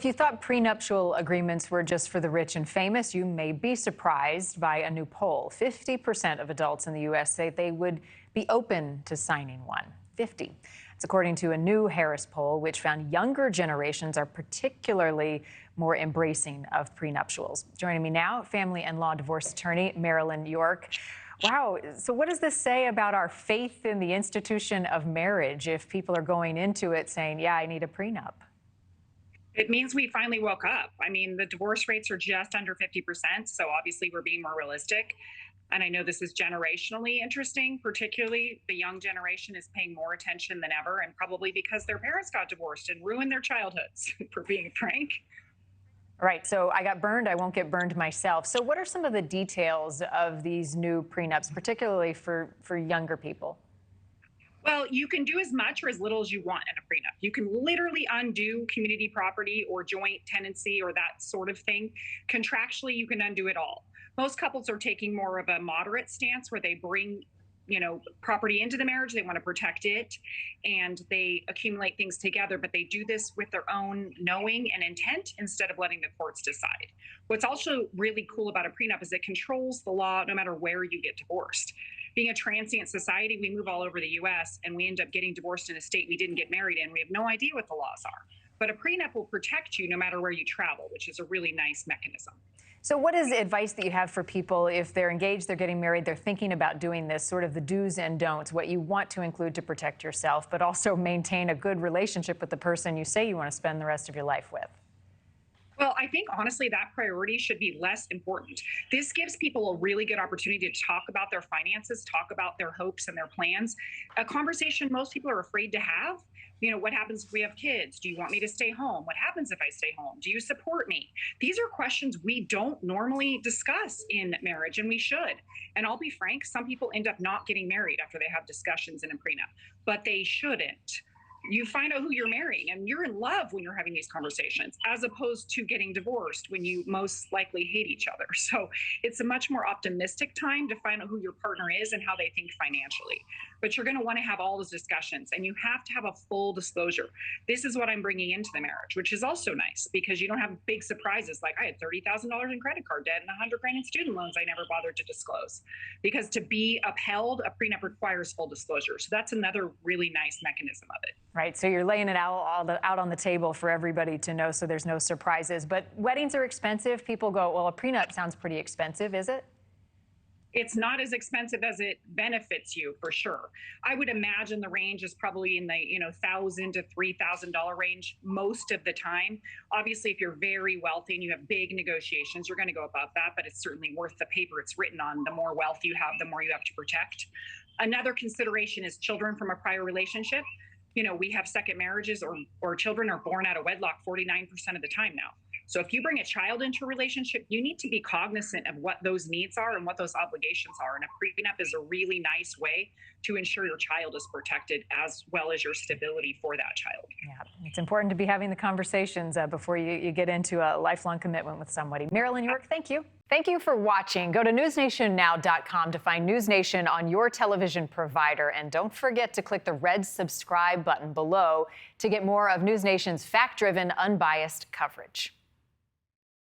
If you thought prenuptial agreements were just for the rich and famous, you may be surprised by a new poll. 50% of adults in the U.S. say they would be open to signing one. 50. It's according to a new Harris poll, which found younger generations are particularly more embracing of prenuptials. Joining me now, family and law divorce attorney Marilyn York. Wow. So what does this say about our faith in the institution of marriage if people are going into it saying, yeah, I need a prenup? It means we finally woke up. I mean, the divorce rates are just under 50%, so obviously we're being more realistic. And I know this is generationally interesting, particularly the young generation is paying more attention than ever, and probably because their parents got divorced and ruined their childhoods, for being frank. Right. So I got burned. I won't get burned myself. So what are some of the details of these new prenups, particularly for younger people? Well, you can do as much or as little as you want in a prenup. You can literally undo community property or joint tenancy or that sort of thing. Contractually, you can undo it all. Most couples are taking more of a moderate stance where they bring property into the marriage. They want to protect it and they accumulate things together, but they do this with their own knowing and intent instead of letting the courts decide. What's also really cool about a prenup is it controls the law no matter where you get divorced. Being a transient society, we move all over the US and we end up getting divorced in a state we didn't get married in. We have no idea what the laws are. But a prenup will protect you no matter where you travel, which is a really nice mechanism. So what is the advice that you have for people if they're engaged, they're getting married, they're thinking about doing this, sort of the do's and don'ts, what you want to include to protect yourself, but also maintain a good relationship with the person you say you want to spend the rest of your life with? Well, I think honestly that priority should be less important. This gives people a really good opportunity to talk about their finances, talk about their hopes and their plans. A conversation most people are afraid to have. What happens if we have kids? Do you want me to stay home? What happens if I stay home? Do you support me? These are questions we don't normally discuss in marriage, and we should. And I'll be frank, some people end up not getting married after they have discussions in a prenup, but they shouldn't. You find out who you're marrying and you're in love when you're having these conversations, as opposed to getting divorced when you most likely hate each other. So it's a much more optimistic time to find out who your partner is and how they think financially. But you're going to want to have all those discussions and you have to have a full disclosure. This is what I'm bringing into the marriage, which is also nice because you don't have big surprises like I had $30,000 in credit card debt and $100,000 in student loans I never bothered to disclose. Because to be upheld, a prenup requires full disclosure. So that's another really nice mechanism of it. Right, so you're laying it out on the table for everybody to know so there's no surprises. But weddings are expensive. People go, well, a prenup sounds pretty expensive, is it? It's not as expensive as it benefits you, for sure. I would imagine the range is probably in the $1,000 to $3,000 range most of the time. Obviously, if you're very wealthy and you have big negotiations, you're going to go above that, but it's certainly worth the paper it's written on. The more wealth you have, the more you have to protect. Another consideration is children from a prior relationship. We have second marriages or children are born out of wedlock 49% of the time now. So if you bring a child into a relationship, you need to be cognizant of what those needs are and what those obligations are. And a prenup is a really nice way to ensure your child is protected as well as your stability for that child. Yeah, it's important to be having the conversations before you get into a lifelong commitment with somebody. Marilyn York, thank you. Thank you for watching. Go to NewsNationNow.com to find NewsNation on your television provider. And don't forget to click the red subscribe button below to get more of NewsNation's fact-driven, unbiased coverage.